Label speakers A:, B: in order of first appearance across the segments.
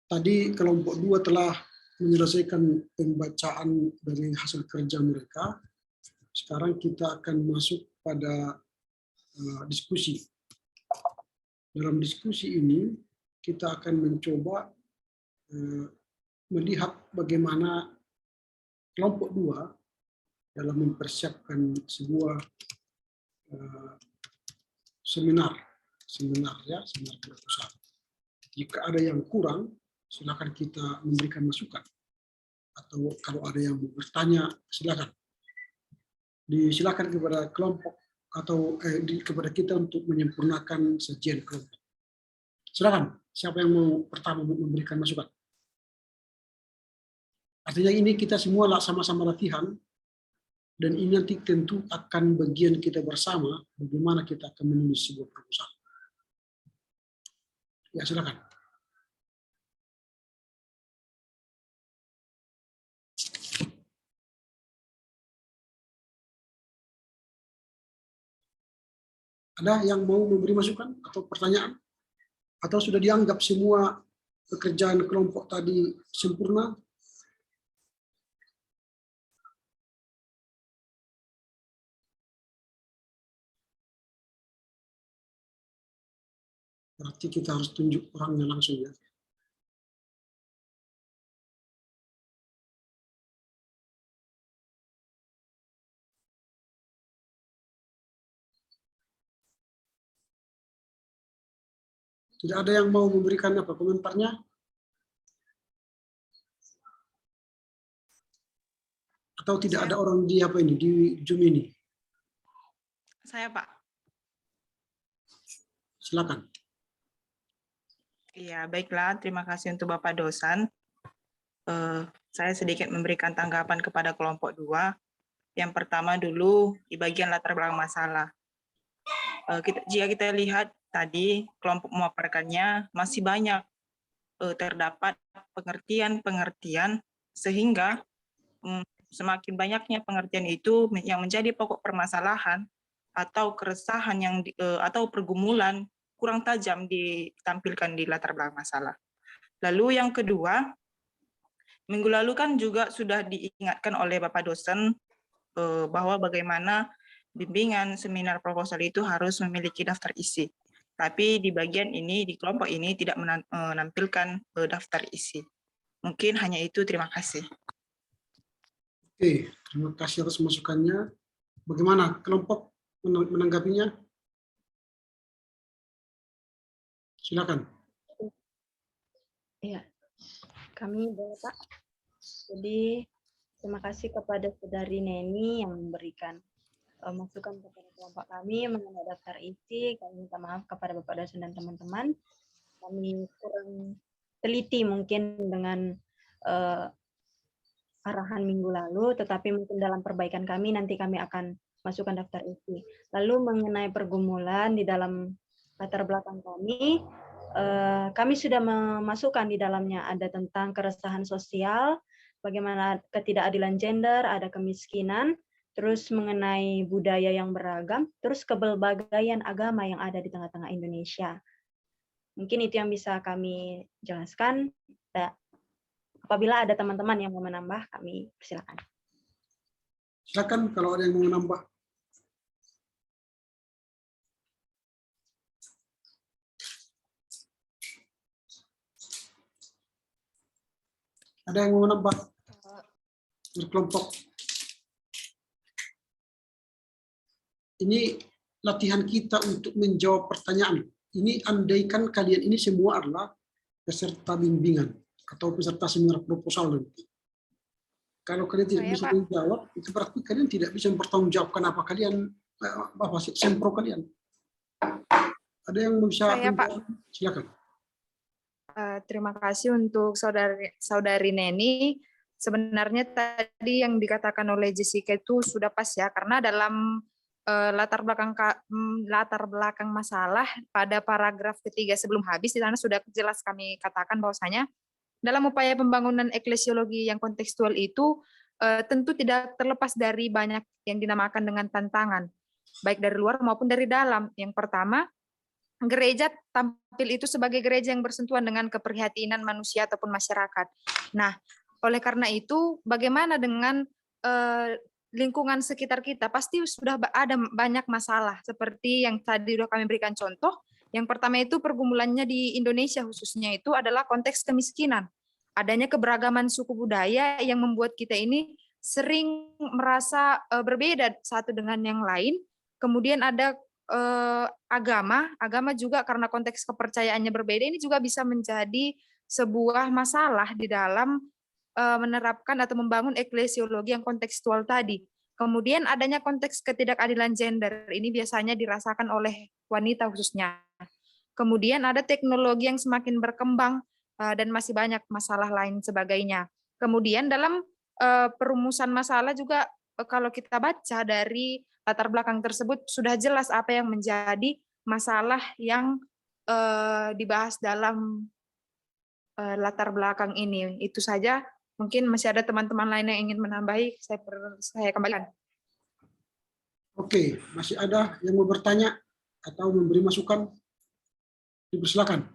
A: tadi kelompok 2 telah menyelesaikan pembacaan dari hasil kerja mereka. Sekarang kita akan masuk pada diskusi. Dalam diskusi ini kita akan mencoba melihat bagaimana kelompok 2 dalam mempersiapkan sebuah seminar proposal. Jika ada yang kurang, silakan kita memberikan masukan. Atau kalau ada yang bertanya, silakan. Disilakan kepada kelompok atau kepada kita untuk menyempurnakan sajian kelompok. Silakan, siapa yang mau pertama memberikan masukan? Artinya ini kita semua sama-sama latihan, dan ini nanti tentu akan bagian kita bersama bagaimana kita akan menulis sebuah proposal. Ya, silakan. Ada yang mau memberi masukan atau pertanyaan? Atau sudah dianggap semua pekerjaan kelompok tadi sempurna? Berarti kita harus tunjuk orangnya langsung ya. Tidak ada yang mau memberikan komentarnya? Atau tidak ada orang di di Zoom ini?
B: Saya, Pak.
A: Silakan.
B: Iya, baiklah. Terima kasih untuk Bapak dosen. Saya sedikit memberikan tanggapan kepada kelompok 2. Yang pertama dulu di bagian latar belakang masalah. Jika kita lihat tadi kelompok memaparkannya masih banyak terdapat pengertian-pengertian sehingga semakin banyaknya pengertian itu yang menjadi pokok permasalahan atau keresahan atau pergumulan kurang tajam ditampilkan di latar belakang masalah. Lalu yang kedua, minggu lalu kan juga sudah diingatkan oleh Bapak dosen bahwa bagaimana bimbingan seminar proposal itu harus memiliki daftar isi. Tapi di bagian ini, di kelompok ini tidak menampilkan daftar isi. Mungkin hanya itu, terima kasih.
A: Oke, terima kasih atas masukannya. Bagaimana kelompok menanggapinya? Silakan.
C: Iya, kami Bapak. Jadi terima kasih kepada Saudari Neni yang memberikan masukan kepada kelompok kami mengenai daftar isi. Kami minta maaf kepada Bapak dosen dan teman-teman. Kami kurang teliti mungkin dengan arahan minggu lalu, tetapi mungkin dalam perbaikan kami nanti kami akan masukkan daftar isi. Lalu mengenai pergumulan di dalam latar belakang kami, kami sudah memasukkan di dalamnya ada tentang keresahan sosial, bagaimana ketidakadilan gender, ada kemiskinan, terus mengenai budaya yang beragam, terus kebelbagaian agama yang ada di tengah-tengah Indonesia. Mungkin itu yang bisa kami jelaskan. Apabila ada teman-teman yang mau menambah, kami persilakan.
A: Silakan kalau ada yang mau menambah. Ada yang mau menambah dari kelompok? Ini latihan kita untuk menjawab pertanyaan. Ini andaikan kalian ini semua adalah peserta bimbingan atau peserta seminar proposal nanti. Kalau kalian tidak bisa menjawab, itu berarti kalian tidak bisa mempertanggungjawabkan apa kalian, sempro kalian. Ada yang bisa menjawab? Silakan.
D: Terima kasih untuk saudari Neni. Sebenarnya tadi yang dikatakan oleh Jessica itu sudah pas ya, karena dalam latar belakang masalah pada paragraf ketiga sebelum habis di sana sudah jelas kami katakan bahwasanya dalam upaya pembangunan eklesiologi yang kontekstual itu tentu tidak terlepas dari banyak yang dinamakan dengan tantangan, baik dari luar maupun dari dalam. Yang pertama, gereja tampil itu sebagai gereja yang bersentuhan dengan keprihatinan manusia ataupun masyarakat. Nah, oleh karena itu, bagaimana dengan lingkungan sekitar kita? Pasti sudah ada banyak masalah, seperti yang tadi sudah kami berikan contoh. Yang pertama itu pergumulannya di Indonesia khususnya itu adalah konteks kemiskinan. Adanya keberagaman suku budaya yang membuat kita ini sering merasa berbeda satu dengan yang lain. Kemudian ada agama juga karena konteks kepercayaannya berbeda, ini juga bisa menjadi sebuah masalah di dalam menerapkan atau membangun eklesiologi yang kontekstual tadi. Kemudian adanya konteks ketidakadilan gender, ini biasanya dirasakan oleh wanita khususnya. Kemudian ada teknologi yang semakin berkembang dan masih banyak masalah lain sebagainya. Kemudian dalam perumusan masalah juga kalau kita baca dari latar belakang tersebut sudah jelas apa yang menjadi masalah yang dibahas dalam latar belakang ini. Itu saja. Mungkin masih ada teman-teman lain yang ingin menambahi, saya kembalikan.
A: Oke, masih ada yang mau bertanya atau memberi masukan? Dipersilakan.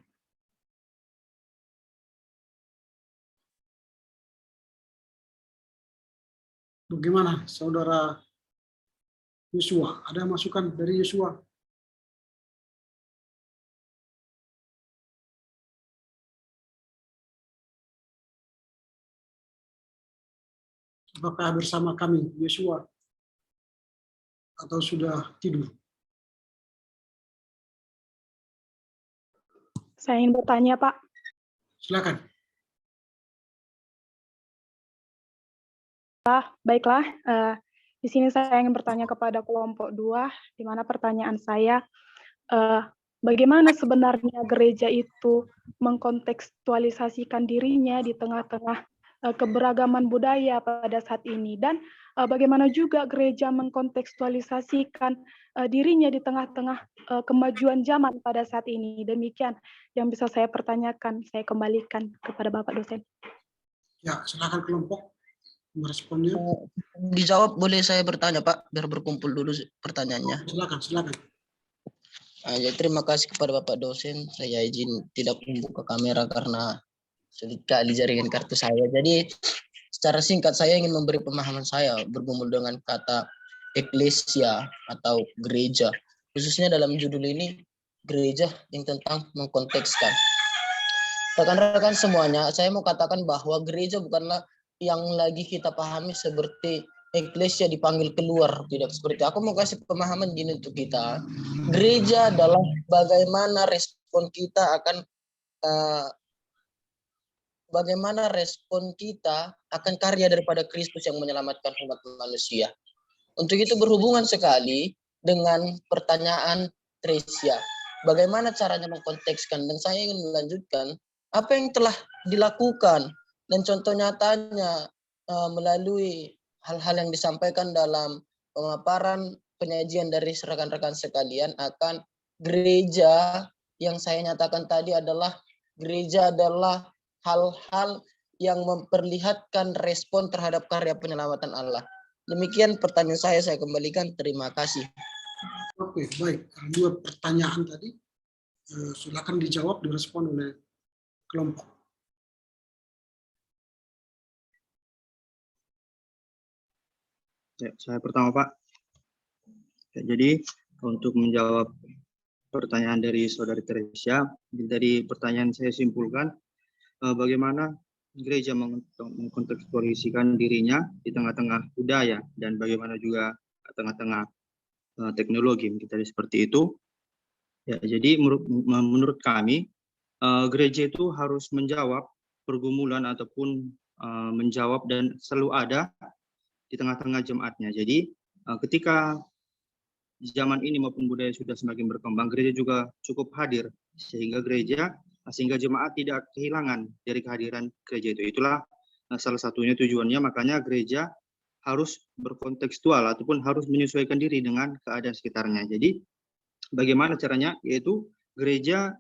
A: Bagaimana, Saudara Yosua? Ada masukan dari Yosua? Apakah bersama kami, Yosua? Atau sudah tidur?
E: Saya ingin bertanya, Pak.
A: Silakan.
E: Baiklah, di sini saya ingin bertanya kepada kelompok 2, di mana pertanyaan saya, bagaimana sebenarnya gereja itu mengkontekstualisasikan dirinya di tengah-tengah keberagaman budaya pada saat ini, dan bagaimana juga gereja mengkontekstualisasikan dirinya di tengah-tengah kemajuan zaman pada saat ini. Demikian yang bisa saya pertanyakan, saya kembalikan kepada Bapak dosen.
A: Ya, silakan kelompok meresponnya.
F: Dijawab boleh saya bertanya, Pak, biar berkumpul dulu pertanyaannya.
A: Silakan.
F: Ya, terima kasih kepada Bapak dosen. Saya izin tidak membuka kamera karena sulit kali jaringan kartu saya. Jadi secara singkat saya ingin memberi pemahaman saya bergumul dengan kata eklesia atau gereja. Khususnya dalam judul ini, gereja yang tentang mengkontekskan. Rekan-rekan semuanya, saya mau katakan bahwa gereja bukanlah yang lagi kita pahami seperti eklesia dipanggil keluar. Tidak seperti, aku mau kasih pemahaman gini untuk kita. Gereja adalah bagaimana respon kita akan karya daripada Kristus yang menyelamatkan umat manusia. Untuk itu berhubungan sekali dengan pertanyaan Tresia. Bagaimana caranya mengkontekskan? Dan saya ingin melanjutkan apa yang telah dilakukan dan contoh nyatanya melalui hal-hal yang disampaikan dalam pemaparan penyajian dari rekan-rekan sekalian akan gereja yang saya nyatakan tadi adalah gereja adalah hal-hal yang memperlihatkan respon terhadap karya penyelamatan Allah. Demikian pertanyaan saya kembalikan. Terima kasih.
A: Oke, baik. Dua pertanyaan tadi. Silakan dijawab, direspon oleh kelompok.
G: Ya, saya pertama, Pak. Ya, jadi untuk menjawab pertanyaan dari Saudari Tresia, dari pertanyaan saya simpulkan bagaimana gereja mengkontekstualisasikan dirinya di tengah-tengah budaya dan bagaimana juga tengah-tengah teknologi kita seperti itu. Ya, jadi menurut kami gereja itu harus menjawab pergumulan ataupun menjawab dan selalu ada di tengah-tengah jemaatnya. Jadi ketika zaman ini maupun budaya sudah semakin berkembang, gereja juga cukup hadir sehingga jemaat tidak kehilangan dari kehadiran gereja itu. Itulah salah satunya tujuannya, makanya gereja harus berkontekstual ataupun harus menyesuaikan diri dengan keadaan sekitarnya. Jadi bagaimana caranya? Yaitu gereja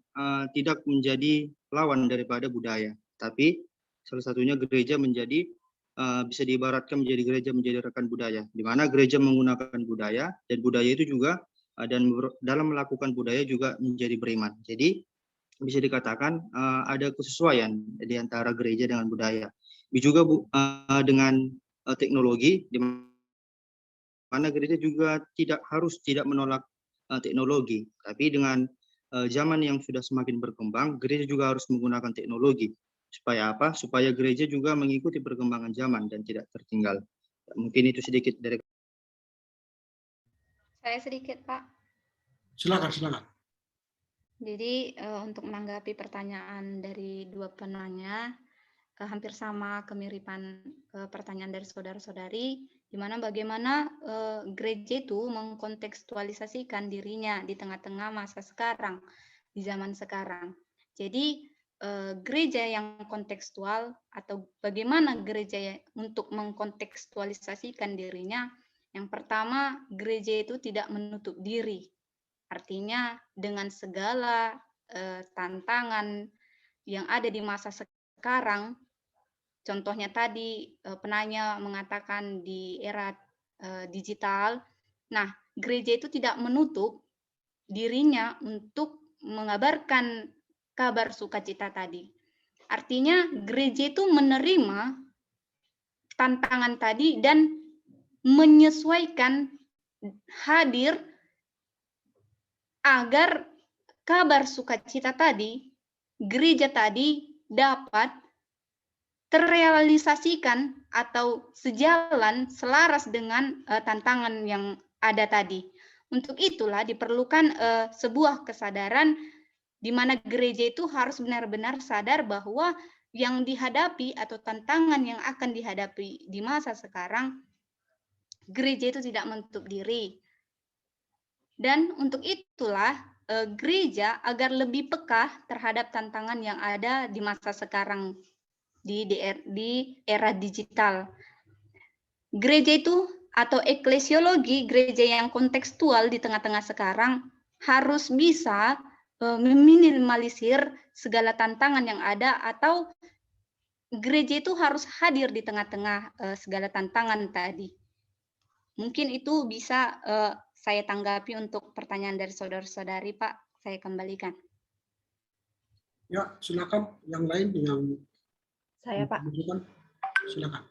G: tidak menjadi lawan daripada budaya, tapi salah satunya gereja menjadi bisa diibaratkan menjadi gereja menjadi rekan budaya, di mana gereja menggunakan budaya dan budaya itu juga dan dalam melakukan budaya juga menjadi beriman. Jadi bisa dikatakan ada kesesuaian di antara gereja dengan budaya. Juga dengan teknologi, di mana gereja juga tidak menolak teknologi, tapi dengan zaman yang sudah semakin berkembang, gereja juga harus menggunakan teknologi. Supaya apa? Supaya gereja juga mengikuti perkembangan zaman dan tidak tertinggal. Mungkin itu sedikit dari
H: Saya sedikit, Pak.
A: Silakan.
H: Jadi untuk menanggapi pertanyaan dari dua penanya, hampir sama kemiripan pertanyaan dari saudara-saudari, di mana bagaimana gereja itu mengkontekstualisasikan dirinya di tengah-tengah masa sekarang, di zaman sekarang. Jadi gereja yang kontekstual atau bagaimana gereja untuk mengkontekstualisasikan dirinya, yang pertama gereja itu tidak menutup diri. Artinya dengan segala tantangan yang ada di masa sekarang, contohnya tadi penanya mengatakan di era digital, nah gereja itu tidak menutup dirinya untuk mengabarkan kabar sukacita tadi. Artinya gereja itu menerima tantangan tadi dan menyesuaikan hadir agar kabar sukacita tadi, gereja tadi dapat terrealisasikan atau sejalan selaras dengan tantangan yang ada tadi. Untuk itulah diperlukan sebuah kesadaran di mana gereja itu harus benar-benar sadar bahwa yang dihadapi atau tantangan yang akan dihadapi di masa sekarang, gereja itu tidak menutup diri. Dan untuk itulah gereja agar lebih peka terhadap tantangan yang ada di masa sekarang di era digital. Gereja itu atau eklesiologi, gereja yang kontekstual di tengah-tengah sekarang harus bisa meminimalisir segala tantangan yang ada, atau gereja itu harus hadir di tengah-tengah segala tantangan tadi. Mungkin itu bisa saya tanggapi untuk pertanyaan dari saudara-saudari, Pak. Saya kembalikan.
A: Ya, silakan yang lain yang
C: Saya, Pak.
A: Silakan.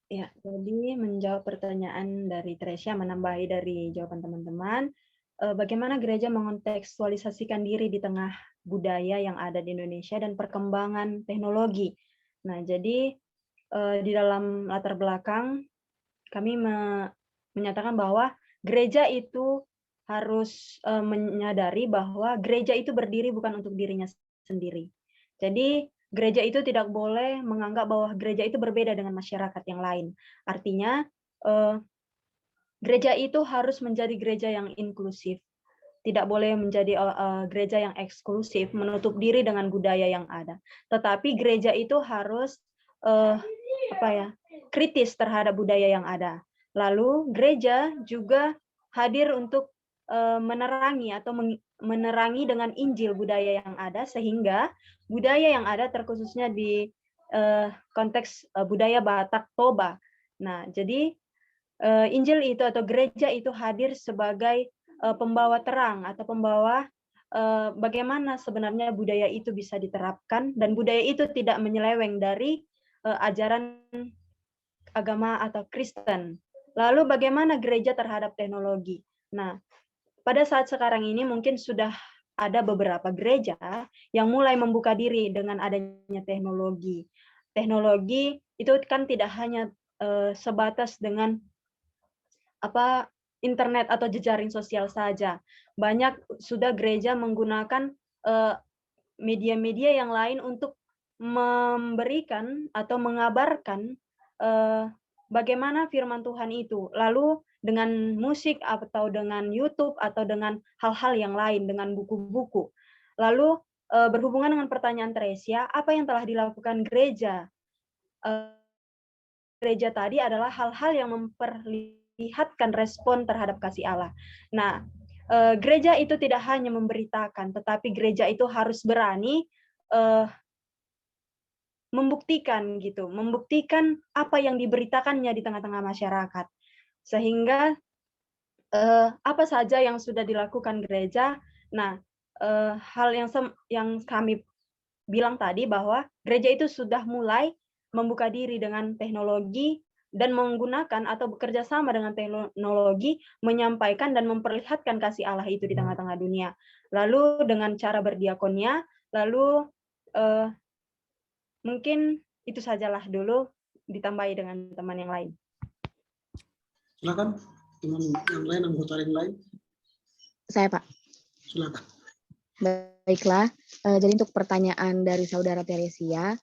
C: Ya, jadi menjawab pertanyaan dari Tresia, menambahi dari jawaban teman-teman, bagaimana gereja mengontekstualisasikan diri di tengah budaya yang ada di Indonesia dan perkembangan teknologi. Nah, jadi di dalam latar belakang kami menyatakan bahwa gereja itu harus menyadari bahwa gereja itu berdiri bukan untuk dirinya sendiri. Jadi gereja itu tidak boleh menganggap bahwa gereja itu berbeda dengan masyarakat yang lain. Artinya gereja itu harus menjadi gereja yang inklusif. Tidak boleh menjadi gereja yang eksklusif, menutup diri dengan budaya yang ada. Tetapi gereja itu harus kritis terhadap budaya yang ada. Lalu gereja juga hadir untuk menerangi atau menerangi dengan Injil budaya yang ada, sehingga budaya yang ada terkhususnya di konteks budaya Batak Toba. Nah, jadi Injil itu atau gereja itu hadir sebagai pembawa terang atau pembawa bagaimana sebenarnya budaya itu bisa diterapkan, dan budaya itu tidak menyeleweng dari ajaran agama atau Kristen. Lalu bagaimana gereja terhadap teknologi? Nah, pada saat sekarang ini mungkin sudah ada beberapa gereja yang mulai membuka diri dengan adanya teknologi. Teknologi itu kan tidak hanya sebatas dengan internet atau jejaring sosial saja. Banyak sudah gereja menggunakan media-media yang lain untuk memberikan atau mengabarkan bagaimana firman Tuhan itu. Lalu dengan musik atau dengan YouTube atau dengan hal-hal yang lain, dengan buku-buku. Lalu berhubungan dengan pertanyaan Tresia, apa yang telah dilakukan gereja? Gereja tadi adalah hal-hal yang memperlihatkan respon terhadap kasih Allah. Nah, gereja itu tidak hanya memberitakan, tetapi gereja itu harus berani membuktikan gitu, membuktikan apa yang diberitakannya di tengah-tengah masyarakat, sehingga apa saja yang sudah dilakukan gereja. Nah, hal yang kami bilang tadi bahwa gereja itu sudah mulai membuka diri dengan teknologi dan menggunakan atau bekerja sama dengan teknologi menyampaikan dan memperlihatkan kasih Allah itu di tengah-tengah dunia. Lalu dengan cara berdiakonnya, lalu mungkin itu sajalah dulu, ditambahi dengan teman yang lain.
A: Silakan teman yang lain, anggota yang lain.
I: Saya, Pak.
A: Silakan.
I: Baiklah, jadi untuk pertanyaan dari Saudara Teresia,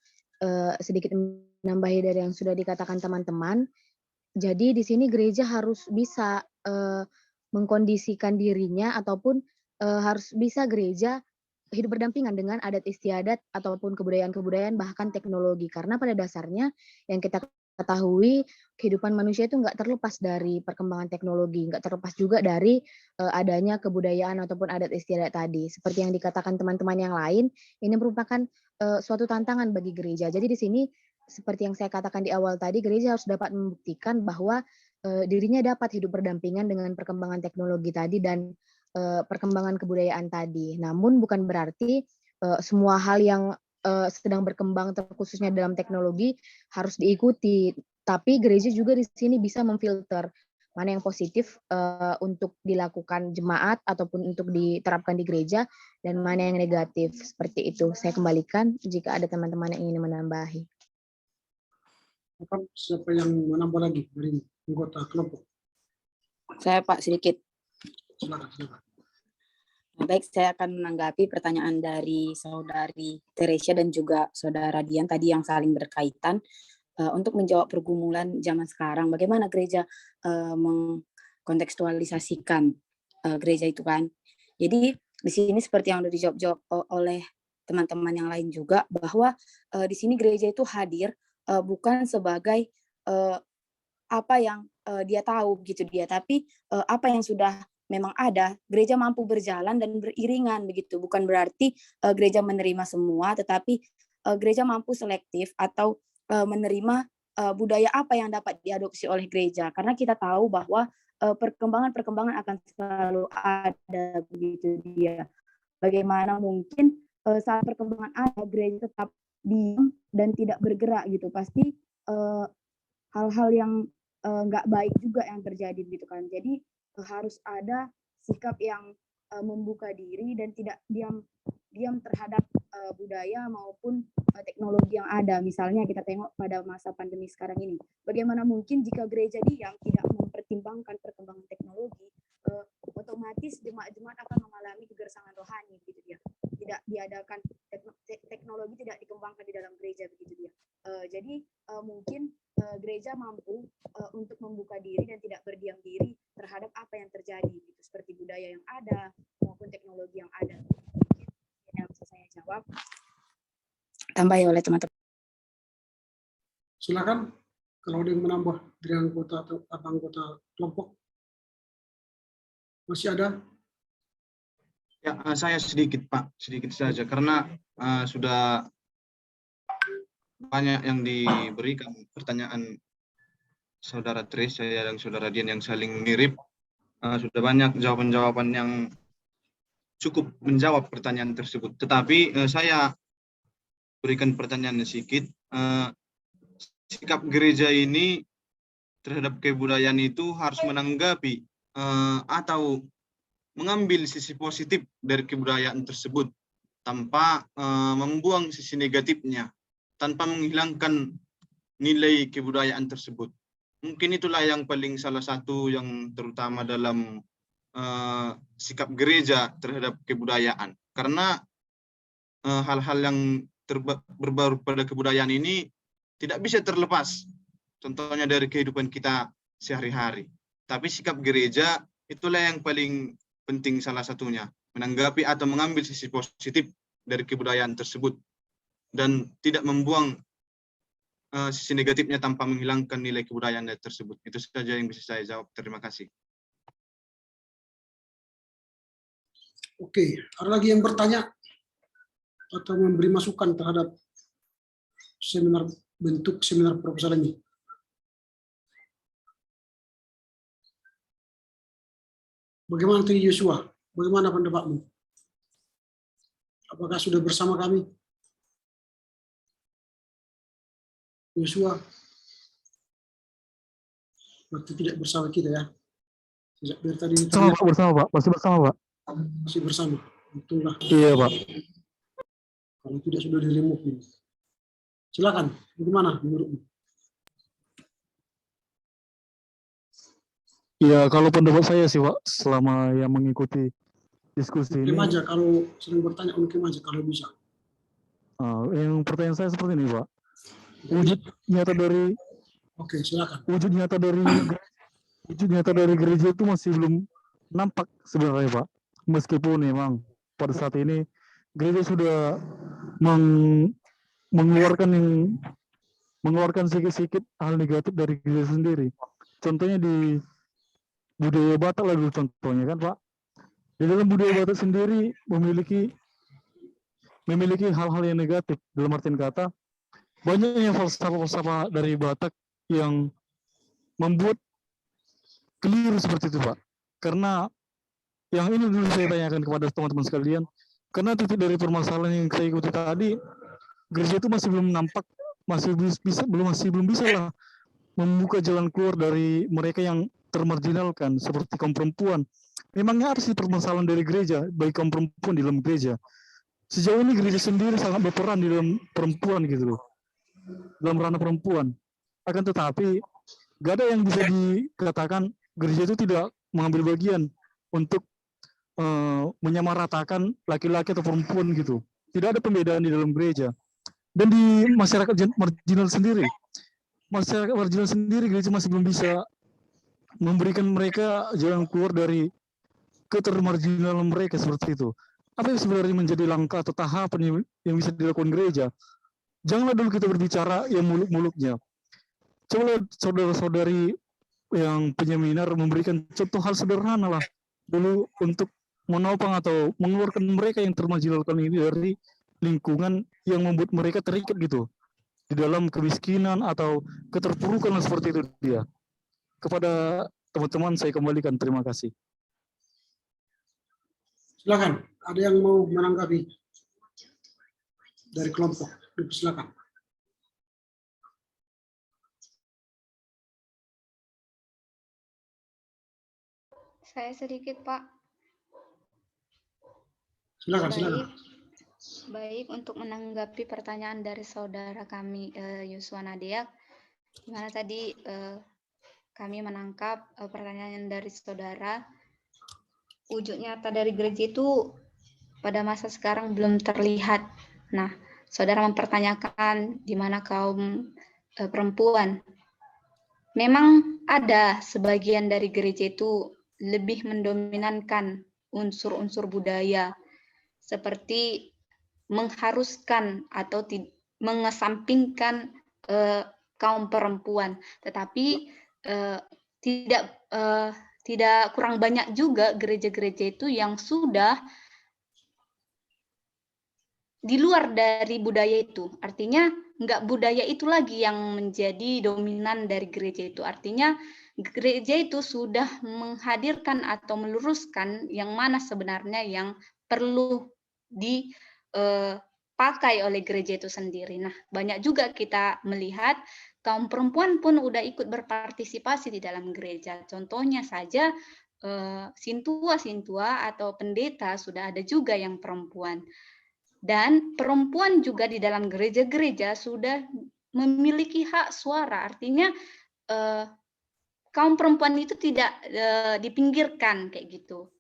I: sedikit menambahi dari yang sudah dikatakan teman-teman. Jadi di sini gereja harus bisa mengkondisikan dirinya ataupun harus bisa gereja hidup berdampingan dengan adat istiadat ataupun kebudayaan-kebudayaan bahkan teknologi. Karena pada dasarnya yang kita ketahui kehidupan manusia itu nggak terlepas dari perkembangan teknologi, nggak terlepas juga dari adanya kebudayaan ataupun adat istiadat tadi. Seperti yang dikatakan teman-teman yang lain, ini merupakan suatu tantangan bagi gereja. Jadi di sini seperti yang saya katakan di awal tadi, gereja harus dapat membuktikan bahwa dirinya dapat hidup berdampingan dengan perkembangan teknologi tadi dan perkembangan kebudayaan tadi. Namun bukan berarti semua hal yang sedang berkembang terkhususnya dalam teknologi harus diikuti. Tapi gereja juga di sini bisa memfilter mana yang positif untuk dilakukan jemaat ataupun untuk diterapkan di gereja dan mana yang negatif. Seperti itu. Saya kembalikan jika ada teman-teman yang ingin menambahi.
A: Siapa yang menambah lagi dari anggota kelompok?
J: Saya, Pak, sedikit.
A: Silakan.
J: Baik, saya akan menanggapi pertanyaan dari Saudari Teresia dan juga Saudara Dian tadi yang saling berkaitan. Untuk menjawab pergumulan zaman sekarang, bagaimana gereja mengkontekstualisasikan gereja itu kan. Jadi di sini seperti yang sudah dijawab oleh teman-teman yang lain juga, bahwa di sini gereja itu hadir bukan sebagai apa yang dia tahu gitu dia, tapi apa yang sudah memang ada, gereja mampu berjalan dan beriringan begitu. Bukan berarti gereja menerima semua, tetapi gereja mampu selektif atau menerima budaya apa yang dapat diadopsi oleh gereja. Karena kita tahu bahwa perkembangan-perkembangan akan selalu ada begitu dia. Bagaimana mungkin saat perkembangan ada, gereja tetap diam dan tidak bergerak gitu. Pasti hal-hal yang nggak baik juga yang terjadi gitu kan. Jadi harus ada sikap yang membuka diri dan tidak diam terhadap budaya maupun teknologi yang ada. Misalnya kita tengok pada masa pandemi sekarang ini, bagaimana mungkin jika gereja diam tidak mempertimbangkan perkembangan teknologi, otomatis jemaat-jemaat akan mengalami kegersangan rohani begitu dia. Tidak diadakan teknologi, tidak dikembangkan di dalam gereja begitu dia. Jadi mungkin gereja mampu untuk membuka diri dan tidak berdiam diri terhadap apa yang terjadi gitu, seperti budaya yang ada maupun teknologi yang ada. Mungkin yang bisa saya jawab. Tambahi oleh teman-teman.
A: Silakan kalau ada yang menambah dari anggota atau anggota kelompok. Masih ada?
G: Ya, saya sedikit, Pak, sedikit saja karena sudah banyak yang diberikan pertanyaan Saudara Teresia dan Saudara Dian yang saling mirip. Sudah banyak jawaban-jawaban yang cukup menjawab pertanyaan tersebut. Tetapi saya berikan pertanyaan sedikit. Sikap gereja ini terhadap kebudayaan itu harus menanggapi atau mengambil sisi positif dari kebudayaan tersebut tanpa membuang sisi negatifnya, tanpa menghilangkan nilai kebudayaan tersebut. Mungkin itulah yang paling salah satu yang terutama dalam sikap gereja terhadap kebudayaan. Karena hal-hal yang berbaru pada kebudayaan ini tidak bisa terlepas. Contohnya dari kehidupan kita sehari-hari. Tapi sikap gereja itulah yang paling penting salah satunya. Menanggapi atau mengambil sisi positif dari kebudayaan tersebut. Dan tidak membuang sisi negatifnya tanpa menghilangkan nilai kebudayaan tersebut. Itu saja yang bisa saya jawab. Terima kasih.
A: Oke, ada lagi yang bertanya atau memberi masukan terhadap bentuk seminar proposal ini? Bagaimana tadi Yosua? Bagaimana pendapatmu? Apakah sudah bersama kami? Yosua? Berarti tidak bersama kita ya. Sejak dari tadi
K: Bersama Pak, bersama Pak. Masih bersama Pak.
A: masih bersama. Itulah.
K: Iya Pak.
A: Kalau tidak sudah di-remove ini. Silakan. Bagaimana menurutmu?
K: Ya kalau pendapat saya sih Pak, selama yang mengikuti diskusi ini,
A: Aja kalau sering bertanya aja kalau bisa.
K: yang pertanyaan saya seperti ini Pak. Wujud nyata dari
A: Oke, silakan.
K: wujud nyata dari gereja itu masih belum nampak sebenarnya Pak. Meskipun memang pada saat ini gereja sudah mengeluarkan sedikit-sedikit hal negatif dari gereja sendiri. Contohnya di budaya Batak lah dulu contohnya kan Pak. Di dalam budaya Batak sendiri memiliki hal-hal yang negatif, dalam artian kata banyaknya falsafah dari Batak yang membuat keliru seperti itu Pak. Karena yang ini dulu saya tanyakan kepada teman-teman sekalian, karena titik dari permasalahan yang saya ikuti tadi, gereja itu masih belum nampak, masih belum bisa lah membuka jalan keluar dari mereka yang termarginalkan seperti kaum perempuan. Memangnya apa sih permasalahan dari gereja, baik kaum perempuan di dalam gereja? Sejauh ini gereja sendiri sangat berperan di dalam perempuan gitu loh, dalam ranah perempuan. Akan tetapi gak ada yang bisa dikatakan gereja itu tidak mengambil bagian untuk menyamaratakan laki-laki atau perempuan gitu. Tidak ada pembedaan di dalam gereja. Dan di masyarakat marginal sendiri gereja masih belum bisa memberikan mereka jalan keluar dari ketermarginalan mereka seperti itu. Apa yang sebenarnya menjadi langkah atau tahapan yang bisa dilakukan gereja? Janganlah dulu kita berbicara yang muluk-muluknya. Coba saudara-saudari yang penyeminar memberikan contoh hal sederhana lah dulu untuk menopang atau mengeluarkan mereka yang termarginalkan ini dari lingkungan yang membuat mereka terikat gitu di dalam kemiskinan atau keterpurukan seperti itu dia. Kepada teman-teman saya kembalikan, terima kasih.
A: Silakan, ada yang mau menanggapi dari kelompok? Silakan.
H: Saya sedikit, Pak.
A: Silakan.
H: Baik, untuk menanggapi pertanyaan dari saudara kami Yosua Nadeak, di mana tadi kami menangkap pertanyaan dari saudara, wujud nyata dari gereja itu pada masa sekarang belum terlihat. Nah, saudara mempertanyakan di mana kaum perempuan. Memang ada sebagian dari gereja itu lebih mendominankan unsur-unsur budaya, seperti mengharuskan atau mengesampingkan kaum perempuan, tetapi tidak kurang banyak juga gereja-gereja itu yang sudah di luar dari budaya itu. Artinya enggak budaya itu lagi yang menjadi dominan dari gereja itu. Artinya gereja itu sudah menghadirkan atau meluruskan yang mana sebenarnya yang perlu dipakai oleh gereja itu sendiri. Nah, banyak juga kita melihat kaum perempuan pun udah ikut berpartisipasi di dalam gereja. Contohnya saja sintua atau pendeta sudah ada juga yang perempuan. Dan perempuan juga di dalam gereja-gereja sudah memiliki hak suara. Artinya kaum perempuan itu tidak dipinggirkan kayak gitu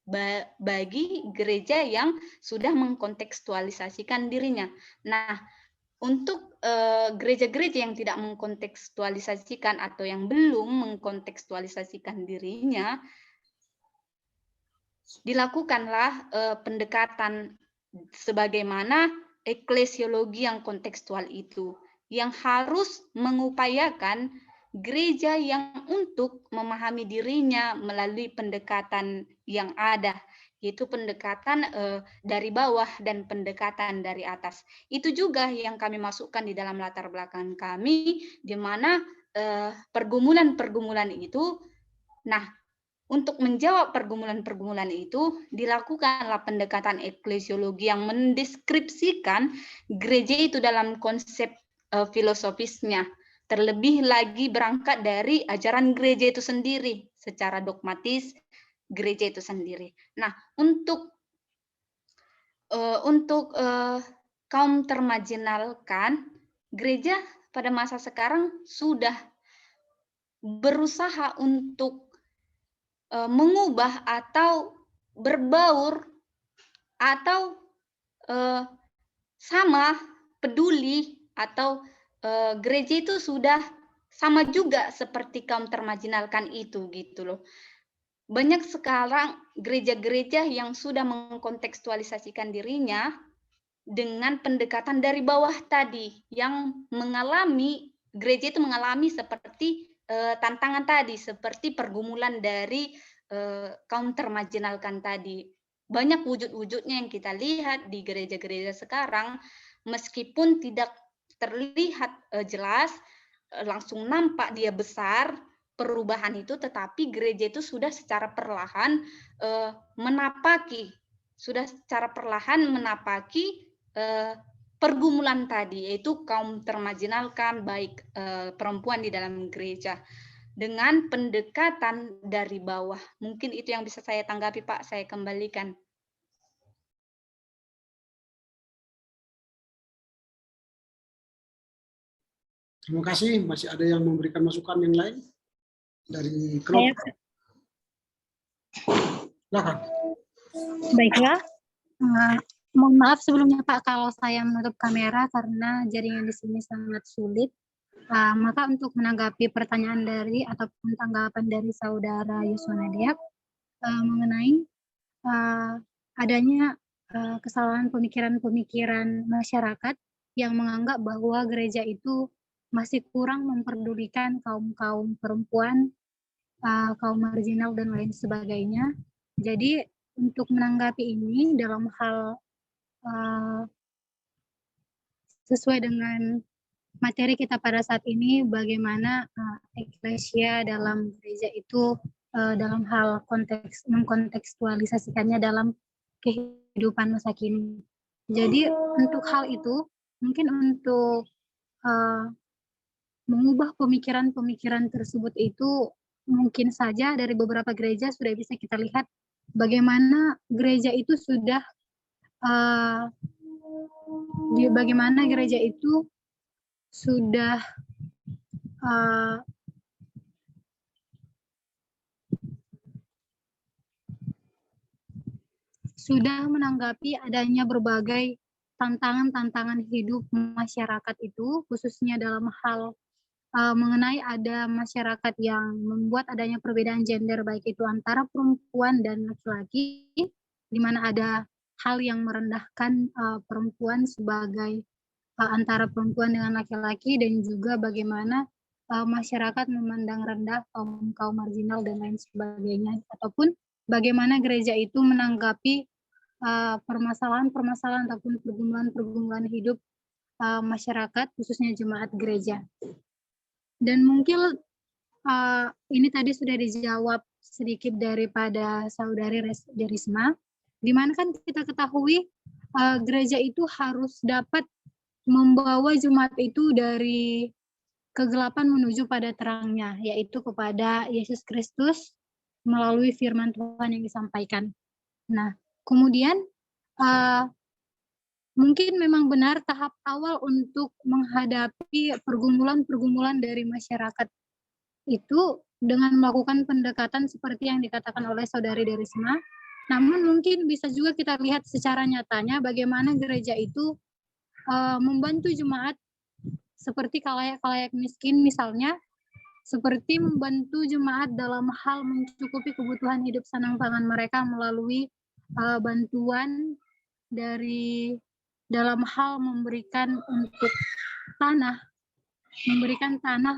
H: bagi gereja yang sudah mengkontekstualisasikan dirinya. Nah, untuk gereja-gereja yang tidak mengkontekstualisasikan atau yang belum mengkontekstualisasikan dirinya, dilakukanlah pendekatan sebagaimana eklesiologi yang kontekstual itu, yang harus mengupayakan gereja yang untuk memahami dirinya melalui pendekatan yang ada, yaitu pendekatan dari bawah dan pendekatan dari atas. Itu juga yang kami masukkan di dalam latar belakang kami, di mana pergumulan-pergumulan itu, nah, untuk menjawab pergumulan-pergumulan itu, dilakukanlah pendekatan eklesiologi yang mendeskripsikan gereja itu dalam konsep filosofisnya. Terlebih lagi berangkat dari ajaran gereja itu sendiri, secara dogmatis gereja itu sendiri. Nah, untuk kaum termarginalkan, gereja pada masa sekarang sudah berusaha untuk mengubah atau berbaur atau sama peduli atau gereja itu sudah sama juga seperti kaum termarginalkan itu gitu loh. Banyak sekarang gereja-gereja yang sudah mengkontekstualisasikan dirinya dengan pendekatan dari bawah tadi, yang mengalami, gereja itu mengalami seperti tantangan tadi, seperti pergumulan dari kaum termarginalkan tadi. Banyak wujud-wujudnya yang kita lihat di gereja-gereja sekarang, meskipun tidak terlihat jelas, langsung nampak dia besar, perubahan itu, tetapi gereja itu sudah secara perlahan menapaki pergumulan tadi, yaitu kaum termarginalkan, baik perempuan di dalam gereja, dengan pendekatan dari bawah. Mungkin itu yang bisa saya tanggapi, Pak. Saya kembalikan.
A: Terima kasih. Masih ada yang memberikan masukan yang lain dari kelompok? Silakan.
L: Baiklah. Mohon maaf sebelumnya Pak kalau saya menutup kamera karena jaringan di sini sangat sulit. Maka untuk menanggapi pertanyaan dari ataupun tanggapan dari Saudara Yusuf Nadiak mengenai adanya kesalahan pemikiran-pemikiran masyarakat yang menganggap bahwa gereja itu masih kurang memperdulikan kaum perempuan, kaum marginal dan lain sebagainya. Jadi untuk menanggapi ini dalam hal sesuai dengan materi kita pada saat ini, bagaimana eklesia dalam gereja itu dalam hal mengkontekstualisasikannya dalam kehidupan masa kini. Jadi untuk hal itu, mungkin untuk mengubah pemikiran-pemikiran tersebut itu mungkin saja dari beberapa gereja sudah bisa kita lihat bagaimana gereja itu sudah sudah menanggapi adanya berbagai tantangan-tantangan hidup masyarakat itu, khususnya dalam hal mengenai ada masyarakat yang membuat adanya perbedaan gender, baik itu antara perempuan dan laki-laki, di mana ada hal yang merendahkan perempuan sebagai antara perempuan dengan laki-laki, dan juga bagaimana masyarakat memandang rendah kaum marginal dan lain sebagainya, ataupun bagaimana gereja itu menanggapi permasalahan-permasalahan ataupun pergumulan-pergumulan hidup masyarakat, khususnya jemaat gereja. Dan mungkin ini tadi sudah dijawab sedikit daripada Saudari Risma, di mana kan kita ketahui gereja itu harus dapat membawa jemaat itu dari kegelapan menuju pada terangnya, yaitu kepada Yesus Kristus melalui firman Tuhan yang disampaikan. Nah, kemudian mungkin memang benar tahap awal untuk menghadapi pergumulan-pergumulan dari masyarakat itu dengan melakukan pendekatan seperti yang dikatakan oleh Saudari Derisma. Namun mungkin bisa juga kita lihat secara nyatanya bagaimana gereja itu membantu jemaat seperti khalayak-khalayak miskin misalnya, seperti membantu jemaat dalam hal mencukupi kebutuhan hidup sanang pangan mereka melalui bantuan dari dalam hal memberikan tanah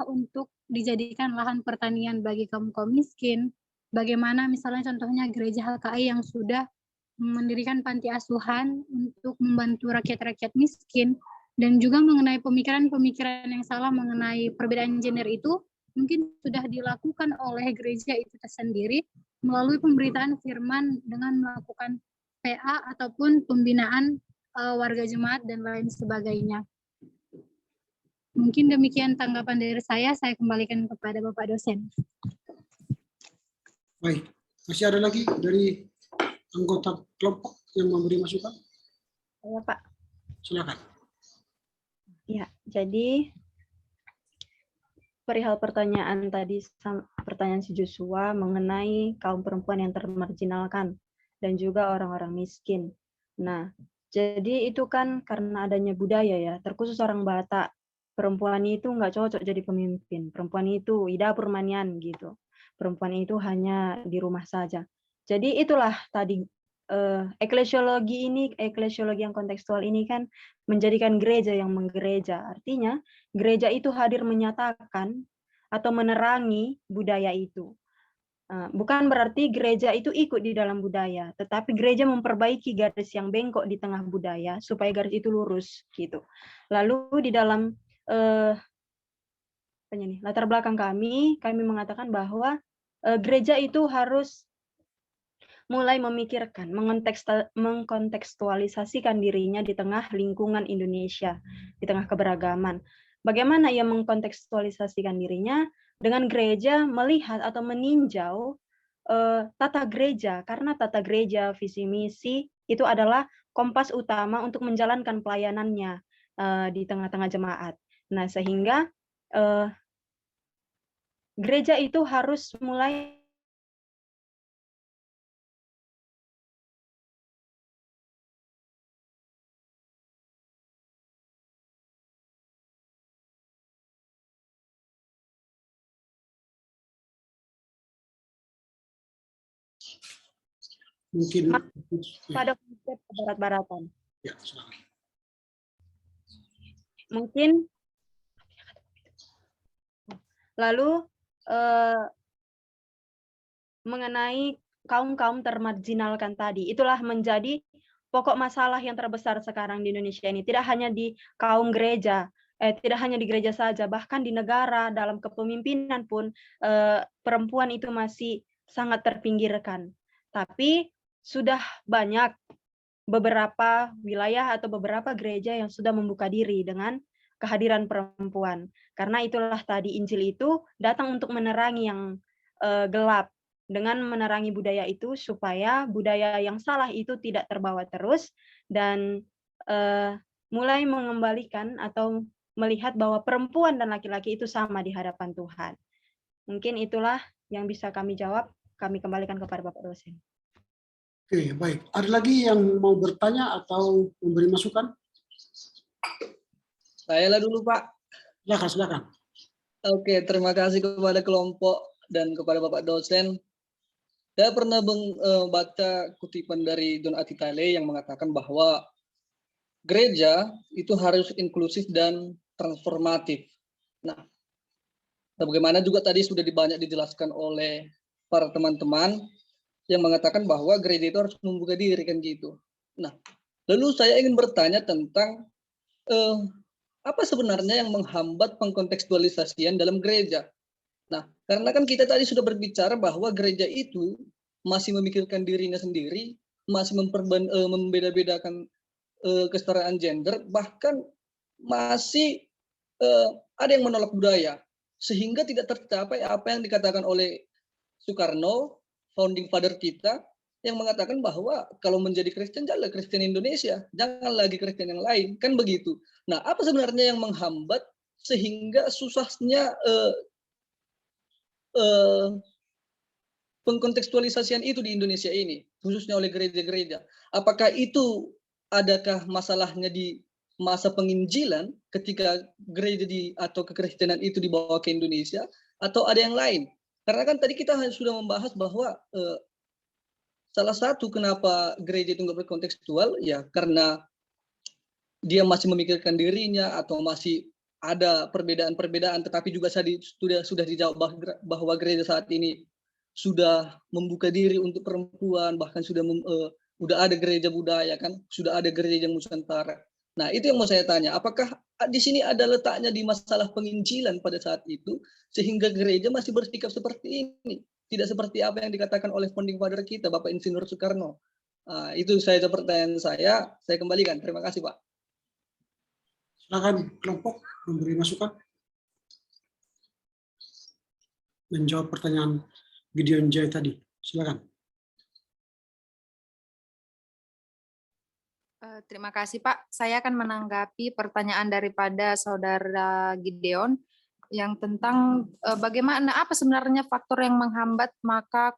L: untuk dijadikan lahan pertanian bagi kaum miskin. Bagaimana misalnya contohnya gereja HKI yang sudah mendirikan panti asuhan untuk membantu rakyat-rakyat miskin, dan juga mengenai pemikiran-pemikiran yang salah mengenai perbedaan gender itu mungkin sudah dilakukan oleh gereja itu sendiri melalui pemberitaan firman dengan melakukan PA ataupun pembinaan warga jemaat dan lain sebagainya. Mungkin demikian tanggapan dari saya kembalikan kepada Bapak dosen.
A: Baik, masih ada lagi dari anggota kelompok yang memberi masukan?
C: Ya, Pak.
A: Silakan.
C: Ya, jadi perihal pertanyaan tadi, pertanyaan si Joshua mengenai kaum perempuan yang termarginalkan dan juga orang-orang miskin. Nah, jadi itu kan karena adanya budaya ya, terkhusus orang Batak, perempuan itu nggak cocok jadi pemimpin. Perempuan itu ida permanian gitu. Perempuan itu hanya di rumah saja. Jadi itulah tadi eklesiologi yang kontekstual ini kan menjadikan gereja yang menggereja. Artinya gereja itu hadir menyatakan atau menerangi budaya itu. Bukan berarti gereja itu ikut di dalam budaya, tetapi gereja memperbaiki garis yang bengkok di tengah budaya supaya garis itu lurus gitu. Lalu di dalam latar belakang kami mengatakan bahwa gereja itu harus mulai memikirkan, mengkontekstualisasikan dirinya di tengah lingkungan Indonesia, di tengah keberagaman. Bagaimana ia mengkontekstualisasikan dirinya? Dengan gereja melihat atau meninjau tata gereja, karena tata gereja, visi misi itu adalah kompas utama untuk menjalankan pelayanannya di tengah-tengah jemaat. Nah, sehingga gereja itu harus mulai
A: mungkin
C: pada konsep barat-baratan.
A: Ya, silakan.
C: Mungkin lalu mengenai kaum-kaum termarginalkan tadi, itulah menjadi pokok masalah yang terbesar sekarang di Indonesia ini. Tidak hanya di kaum gereja, tidak hanya di gereja saja, bahkan di negara dalam kepemimpinan pun perempuan itu masih sangat terpinggirkan. Tapi sudah banyak beberapa wilayah atau beberapa gereja yang sudah membuka diri dengan kehadiran perempuan. Karena itulah tadi Injil itu datang untuk menerangi yang gelap, dengan menerangi budaya itu supaya budaya yang salah itu tidak terbawa terus dan mulai mengembalikan atau melihat bahwa perempuan dan laki-laki itu sama di hadapan Tuhan. Mungkin itulah yang bisa kami jawab. Kami kembalikan kepada Bapak dosen.
A: Oke, baik. Ada lagi yang mau bertanya atau memberi masukan?
M: Saya lah dulu, Pak.
A: Silakan.
M: Oke, terima kasih kepada kelompok dan kepada Bapak dosen. Saya pernah baca kutipan dari John Atitale yang mengatakan bahwa gereja itu harus inklusif dan transformatif. Nah, bagaimana juga tadi sudah banyak dijelaskan oleh para teman-teman yang mengatakan bahwa gereja itu harus membuka diri kan gitu. Nah, lalu saya ingin bertanya tentang apa sebenarnya yang menghambat pengkontekstualisasian dalam gereja. Nah, karena kan kita tadi sudah berbicara bahwa gereja itu masih memikirkan dirinya sendiri, masih membeda-bedakan kesetaraan gender, bahkan masih ada yang menolak budaya, sehingga tidak tercapai apa yang dikatakan oleh Soekarno, founding father kita, yang mengatakan bahwa kalau menjadi Kristen, janganlah Kristen Indonesia, jangan lagi Kristen yang lain, kan begitu. Nah, apa sebenarnya yang menghambat sehingga susahnya pengkontekstualisasian itu di Indonesia ini, khususnya oleh gereja-gereja? Apakah itu adakah masalahnya di masa penginjilan ketika gereja atau kekristenan itu dibawa ke Indonesia, atau ada yang lain? Karena kan tadi kita sudah membahas bahwa salah satu kenapa gereja itu nggak berkontekstual ya karena dia masih memikirkan dirinya atau masih ada perbedaan-perbedaan, tetapi juga sudah dijawab bahwa gereja saat ini sudah membuka diri untuk perempuan, bahkan sudah ada gereja budaya kan, sudah ada gereja Nusantara. Nah, itu yang mau saya tanya, apakah di sini ada letaknya di masalah penginjilan pada saat itu, sehingga gereja masih bersikap seperti ini, tidak seperti apa yang dikatakan oleh founding father kita, Bapak Insinyur Soekarno. Itu saja pertanyaan saya kembalikan. Terima kasih, Pak.
A: Silakan kelompok memberi masukan. Menjawab pertanyaan Gideon Jai tadi. Silakan.
D: Terima kasih, Pak. Saya akan menanggapi pertanyaan daripada Saudara Gideon yang tentang bagaimana apa sebenarnya faktor yang menghambat maka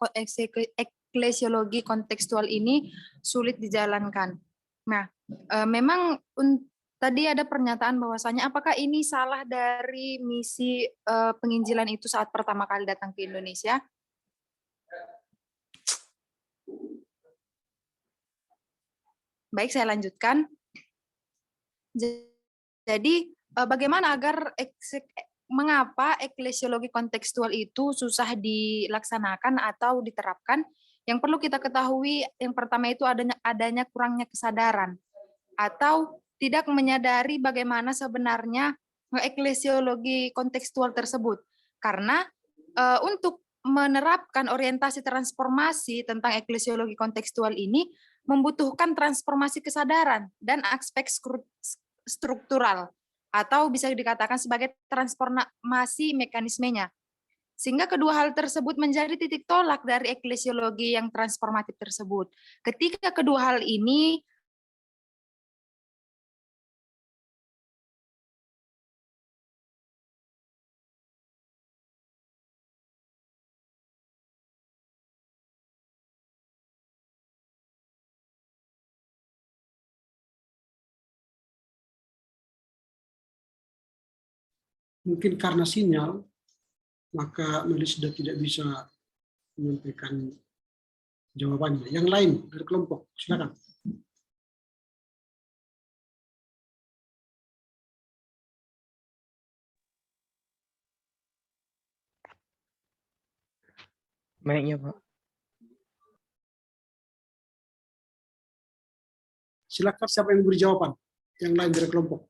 D: eklesiologi kontekstual ini sulit dijalankan. Nah, memang tadi ada pernyataan bahwasanya apakah ini salah dari misi penginjilan itu saat pertama kali datang ke Indonesia? Baik, saya lanjutkan. Jadi, bagaimana agar mengapa eklesiologi kontekstual itu susah dilaksanakan atau diterapkan? Yang perlu kita ketahui, yang pertama itu adanya kurangnya kesadaran atau tidak menyadari bagaimana sebenarnya eklesiologi kontekstual tersebut. Karena untuk menerapkan orientasi transformasi tentang eklesiologi kontekstual ini membutuhkan transformasi kesadaran dan aspek struktural atau bisa dikatakan sebagai transformasi mekanismenya. Sehingga kedua hal tersebut menjadi titik tolak dari eklesiologi yang transformatif tersebut. Ketika kedua hal ini
A: Mungkin karena sinyal, maka Melis sudah tidak bisa menyampaikan jawabannya. Yang lain dari kelompok, silakan.
N: Baiknya, Pak.
A: Silakan siapa yang memberi jawaban? Yang lain dari kelompok.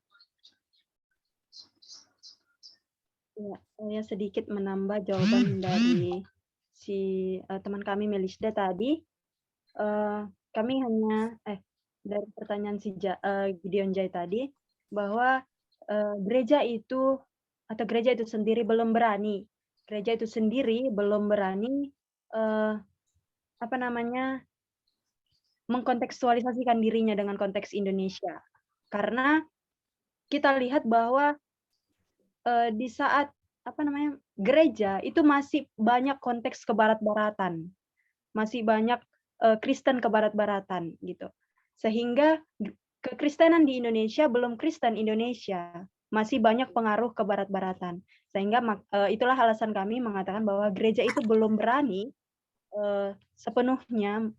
C: Ya, saya sedikit menambah jawaban dari teman kami Melisda tadi. Kami hanya dari pertanyaan Gideon Jai tadi bahwa gereja itu sendiri belum berani. Gereja itu sendiri belum berani mengkontekstualisasikan dirinya dengan konteks Indonesia. Karena kita lihat bahwa di saat gereja itu masih banyak konteks kebarat-baratan, masih banyak Kristen kebarat-baratan gitu, sehingga kekristenan di Indonesia belum Kristen Indonesia, masih banyak pengaruh kebarat-baratan, sehingga itulah alasan kami mengatakan bahwa gereja itu belum berani sepenuhnya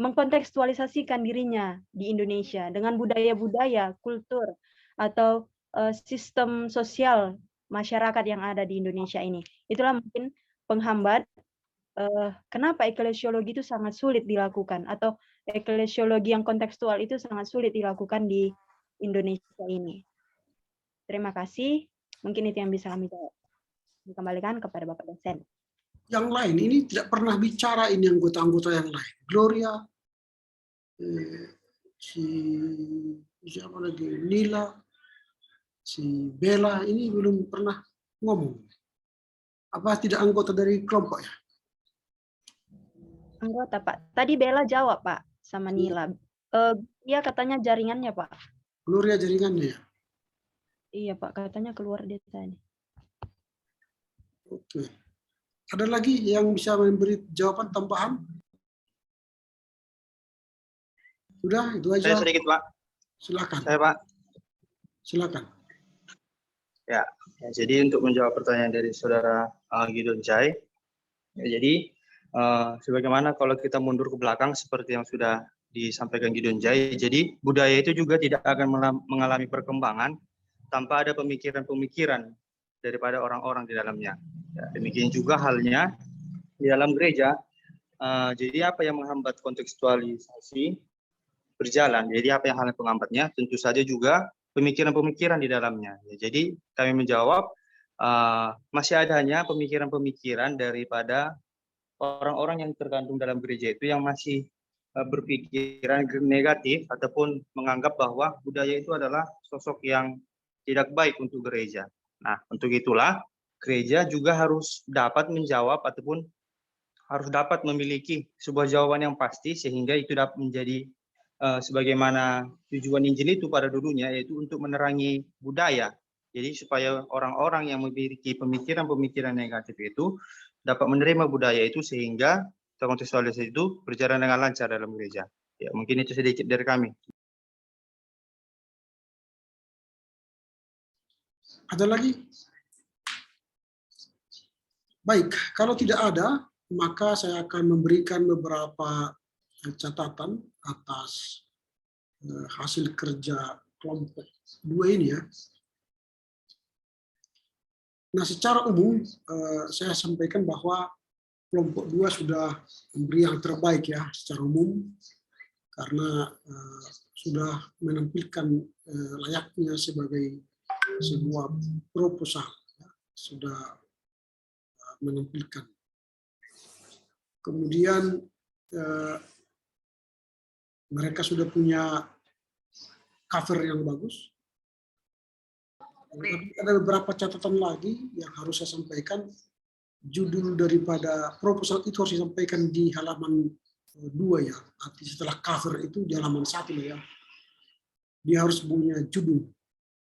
C: mengkontekstualisasikan dirinya di Indonesia dengan budaya-budaya, kultur atau sistem sosial masyarakat yang ada di Indonesia ini. Itulah mungkin penghambat kenapa eklesiologi itu sangat sulit dilakukan, atau eklesiologi yang kontekstual itu sangat sulit dilakukan di Indonesia ini. Terima kasih. Mungkin itu yang bisa kami jawab. Kembalikan kepada Bapak dosen.
A: Yang lain ini tidak pernah bicara, ini anggota-anggota yang lain. Gloria, siapa lagi? Nila, si Bella ini belum pernah ngomong. Apa tidak anggota dari kelompok ya?
C: Anggota, Pak. Tadi Bella jawab, Pak, sama Nila. Iya, katanya jaringannya, Pak.
A: Gloria jaringannya ya?
C: Iya, Pak, katanya keluar dia tadi.
A: Oke. Ada lagi yang bisa memberi jawaban tambahan? Sudah, itu aja.
G: Saya sedikit, Pak.
A: Silakan.
G: Saya, Pak.
A: Silakan.
G: Ya, jadi untuk menjawab pertanyaan dari Saudara Gideon Jai, ya, jadi sebagaimana kalau kita mundur ke belakang seperti yang sudah disampaikan Gideon Jai, jadi budaya itu juga tidak akan mengalami perkembangan tanpa ada pemikiran-pemikiran daripada orang-orang di dalamnya. Ya, demikian juga halnya di dalam gereja. Jadi apa yang menghambat kontekstualisasi berjalan? Jadi apa yang hal penghambatnya? Tentu saja juga pemikiran-pemikiran di dalamnya. Ya, jadi kami menjawab masih adanya pemikiran-pemikiran daripada orang-orang yang tergandung dalam gereja itu yang masih berpikiran negatif ataupun menganggap bahwa budaya itu adalah sosok yang tidak baik untuk gereja. Nah, untuk itulah gereja juga harus dapat menjawab ataupun harus dapat memiliki sebuah jawaban yang pasti sehingga itu dapat menjadi sebagaimana tujuan Injil itu pada dulunya, yaitu untuk menerangi budaya. Jadi supaya orang-orang yang memiliki pemikiran-pemikiran negatif itu dapat menerima budaya itu sehingga kontekstualisasi itu berjalan dengan lancar dalam gereja. Ya, mungkin itu sedikit dari kami.
A: Ada lagi? Baik, kalau tidak ada, maka saya akan memberikan beberapa catatan atas hasil kerja kelompok 2 ini ya. Nah, secara umum saya sampaikan bahwa kelompok 2 sudah memberi yang terbaik ya secara umum, karena sudah menampilkan layaknya sebagai sebuah proposal, ya. Sudah menampilkan. Kemudian mereka sudah punya cover yang bagus. Tapi ada beberapa catatan lagi yang harus saya sampaikan. Judul daripada proposal itu harus disampaikan di halaman 2 ya. Arti setelah cover itu di halaman 1 ya. Dia harus punya judul.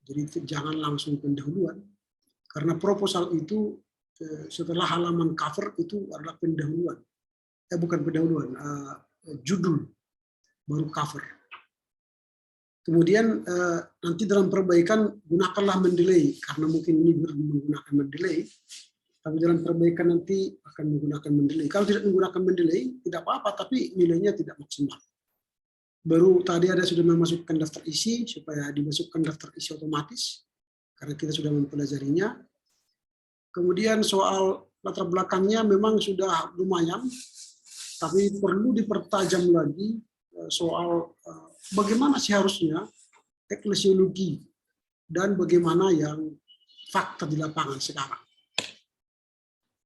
A: Jadi jangan langsung pendahuluan. Karena proposal itu setelah halaman cover itu adalah pendahuluan. Bukan pendahuluan, judul baru cover. Kemudian nanti dalam perbaikan gunakanlah mendelay, karena mungkin ini menggunakan mendelay. Tapi dalam perbaikan nanti akan menggunakan mendelay. Kalau tidak menggunakan mendelay, tidak apa-apa, tapi nilainya tidak maksimal. Baru tadi ada sudah memasukkan daftar isi, supaya dimasukkan daftar isi otomatis, karena kita sudah mempelajarinya. Kemudian soal latar belakangnya memang sudah lumayan, tapi perlu dipertajam lagi soal bagaimana seharusnya eklesiologi dan bagaimana yang fakta di lapangan sekarang.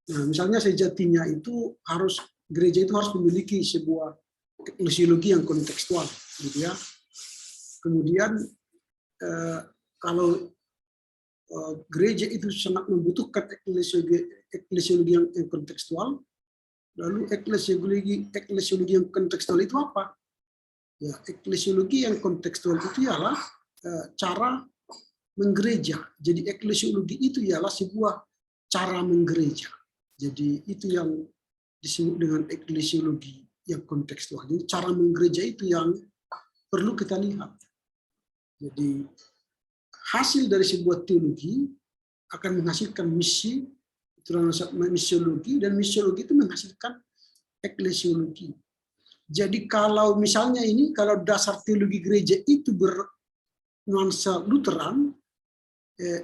A: Nah, misalnya sejatinya itu harus gereja itu harus memiliki sebuah eklesiologi yang kontekstual, gitu ya. Kemudian kalau gereja itu sangat membutuhkan eklesiologi yang kontekstual, lalu eklesiologi yang kontekstual itu apa? Ya, eklesiologi yang kontekstual itu ialah cara menggereja. Jadi eklesiologi itu ialah sebuah cara menggereja. Jadi itu yang disebut dengan eklesiologi yang kontekstual. Jadi cara menggereja itu yang perlu kita lihat. Jadi hasil dari sebuah teologi akan menghasilkan misi, misiologi, dan misiologi itu menghasilkan eklesiologi. Jadi kalau misalnya ini, kalau dasar teologi gereja itu bernuansa Lutheran,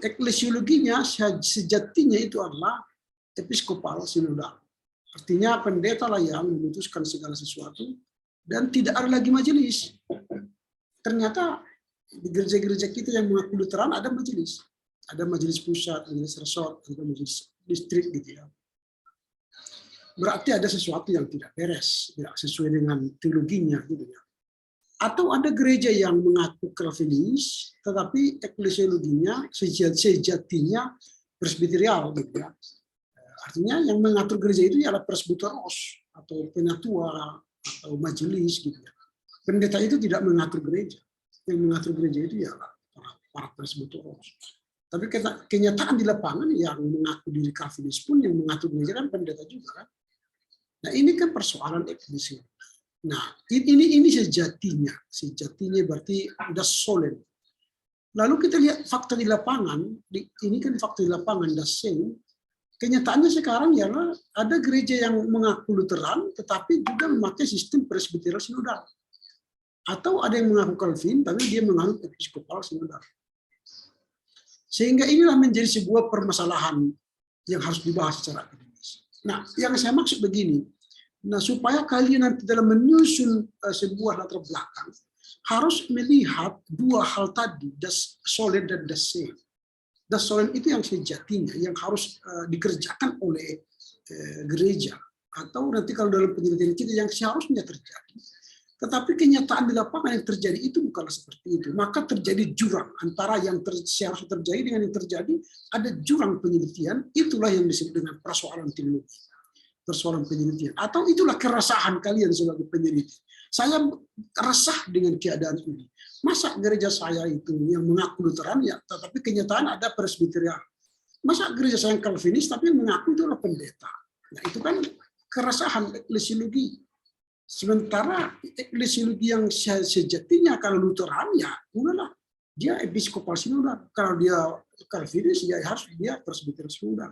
A: eklesiologinya sejatinya itu adalah episkopal sinodal. Artinya pendeta lah yang memutuskan segala sesuatu dan tidak ada lagi majelis. Ternyata di gereja-gereja kita yang mengaku Lutheran ada majelis. Ada majelis pusat, majelis resort, ada majelis distrik gitu ya. Berarti ada sesuatu yang tidak beres, tidak sesuai dengan teologinya gitu ya. Atau ada gereja yang mengaku Calvinis, tetapi eklesiologinya sejatinya presbiterial gitu ya. Artinya yang mengatur gereja itu adalah presbiteros atau penatua atau majelis gitu ya. Pendeta itu tidak mengatur gereja. Yang mengatur gereja itu ialah para presbiteros. Tapi kenyataan di lapangan yang mengaku diri Calvinis pun yang mengatur gereja kan pendeta juga kan. Nah, ini kan persoalan eklesiologi. Nah, ini sejatinya berarti ada solen. Lalu kita lihat fakta di lapangan, ini kan fakta di lapangan dasen. Kenyataannya sekarang ialah ada gereja yang mengaku Lutheran tetapi juga memakai sistem presbiteral sinodal. Atau ada yang mengaku Calvin tapi dia menganut episkopal sinodal. Sehingga inilah menjadi sebuah permasalahan yang harus dibahas secara akademis. Nah, yang saya maksud begini, nah supaya kalian nanti dalam menyusun sebuah latar belakang harus melihat dua hal tadi, das solen dan das sein. Das solen itu yang sejatinya yang harus dikerjakan oleh gereja. atau nanti kalau dalam penelitian kita yang seharusnya terjadi. Tetapi kenyataan di lapangan yang terjadi itu bukanlah seperti itu. Maka terjadi jurang antara yang seharusnya terjadi dengan yang terjadi. Ada jurang penelitian, itulah yang disebut dengan persoalan teknologi. Persoalan penelitian. Atau itulah keresahan kalian sebagai peneliti. Saya resah dengan keadaan ini. Masa gereja saya itu yang mengaku Lutheran, ya, tetapi kenyataan ada Presbyterian. Masa gereja saya yang Calvinis, tapi yang mengaku itu adalah pendeta. Nah, itu kan keresahan eklesiologi. Sementara eklesiologi yang sejatinya kalau Lutheran ya udahlah dia episkopal sinodal, kalau dia Calvinis ya harus dia presbyterian sinodal.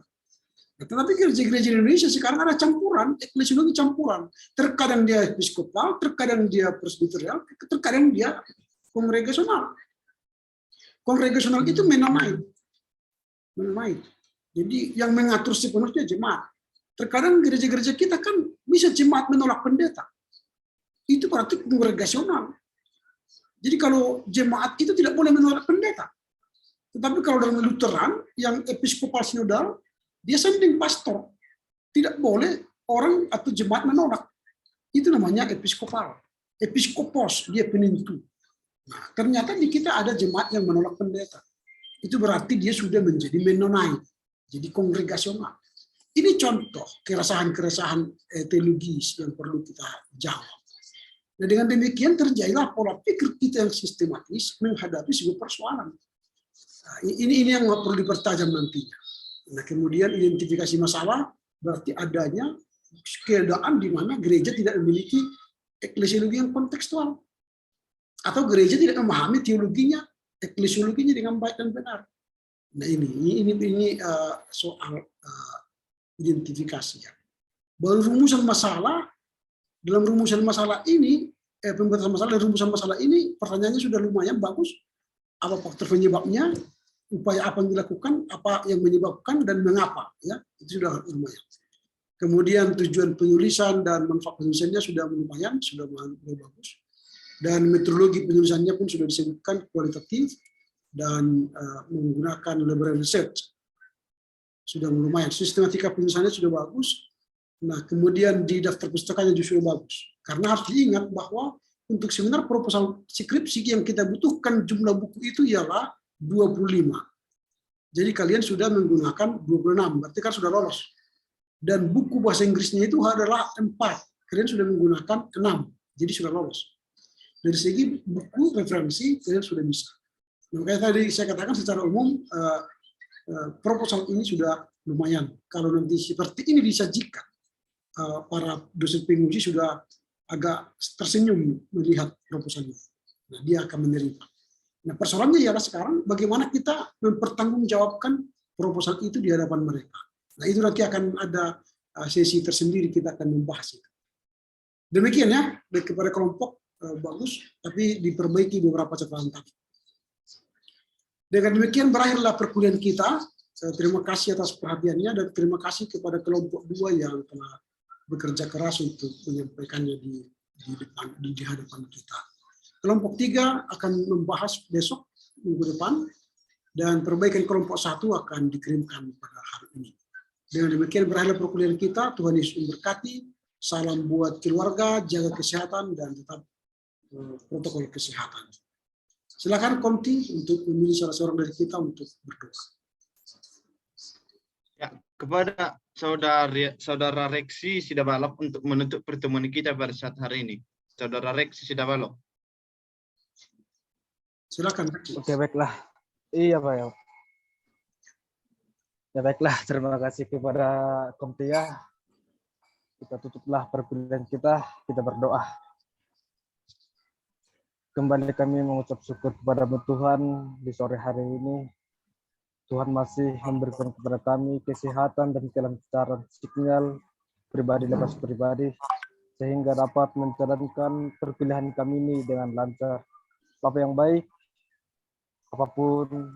A: Nah, tetapi gereja-gereja Indonesia sekarang ada campuran, eklesiologi campuran. Terkadang dia episkopal, terkadang dia presbyterian, terkadang dia kongregasional. Kongregasional itu Mennonite. Jadi yang mengatur sepenuhnya jemaat. Terkadang gereja-gereja kita kan bisa jemaat menolak pendeta. Itu berarti kongregasional. Jadi kalau jemaat itu tidak boleh menolak pendeta. Tetapi kalau dalam Lutheran yang episkopal sinodal, dia sending pastor. Tidak boleh orang atau jemaat menolak. Itu namanya episkopal. Episkopos, dia penentu. Nah, ternyata di kita ada jemaat yang menolak pendeta. Itu berarti dia sudah menjadi Mennonite. Jadi kongregasional. Ini contoh keresahan-keresahan teologis yang perlu kita jawab. Nah, dengan demikian terjadilah pola pikir kita yang sistematis menghadapi sebuah persoalan. Nah, ini yang perlu dipertajam nantinya. Nah, kemudian identifikasi masalah berarti adanya keadaan di mana gereja tidak memiliki eklesiologi yang kontekstual, atau gereja tidak memahami teologinya, eklesiologinya dengan baik dan benar. Nah, ini soal identifikasi. Baru rumusan masalah. Dalam rumusan masalah ini, pembahasan masalah dan rumusan masalah ini, pertanyaannya sudah lumayan bagus. Apa faktor penyebabnya, upaya apa yang dilakukan, apa yang menyebabkan, dan mengapa. Ya, itu sudah lumayan. Kemudian tujuan penulisan dan manfaat penulisannya sudah lumayan, sudah bagus. Dan metodologi penulisannya pun sudah disebutkan kualitatif dan menggunakan library research. Sudah lumayan. Sistematika penulisannya sudah bagus. Nah, kemudian di daftar pustakanya justru bagus. Karena harus diingat bahwa untuk seminar proposal skripsi yang kita butuhkan jumlah buku itu ialah 25. Jadi kalian sudah menggunakan 26, berarti kan sudah lolos. Dan buku bahasa Inggrisnya itu adalah 4. Kalian sudah menggunakan 6, jadi sudah lolos. Dari segi buku referensi, kalian sudah bisa. Nah, kayak tadi saya katakan secara umum, proposal ini sudah lumayan. Kalau nanti seperti ini disajikan, para dosen penguji sudah agak tersenyum melihat proposal ini. Nah, dia akan menerima. Nah, persoalannya ialah sekarang bagaimana kita mempertanggungjawabkan proposal itu di hadapan mereka. Nah, itu nanti akan ada sesi tersendiri, kita akan membahas itu. Demikian ya, kepada kelompok bagus, tapi diperbaiki beberapa catatan tadi. Dengan demikian berakhirlah perkuliahan kita. Terima kasih atas perhatiannya dan terima kasih kepada kelompok 2 yang telah bekerja keras untuk menyampaikannya di hadapan kita. Kelompok 3 akan membahas besok minggu depan dan perbaikan kelompok 1 akan dikirimkan pada hari ini. Dengan demikian berakhirlah perkuliahan kita. Tuhan Yesus memberkati. Salam buat keluarga, jaga kesehatan dan tetap protokol kesehatan. Silakan Komti untuk memilih salah seorang dari kita untuk berdoa.
O: Ya, kepada Saudara Reksi Sidabalok untuk menutup pertemuan kita pada saat hari ini. Saudara Reksi Sidabalok.
A: Silakan.
N: Oke, baiklah. Iya, Pak. Ya, baiklah. Terima kasih kepada Komtia. Kita tutuplah perkuliahan kita berdoa. Kembali kami mengucap syukur kepada Tuhan di sore hari ini. Tuhan masih memberikan kepada kami kesehatan dan kelancaran signal pribadi lepas pribadi, sehingga dapat menjalankan perkuliahan kami ini dengan lancar. Bapak yang baik, apapun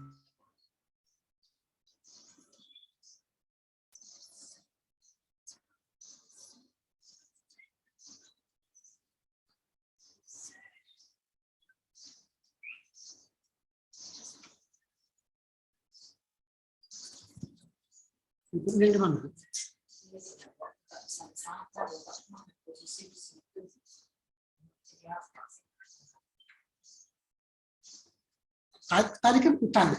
A: Untuk yang mana? Tadi kan utang.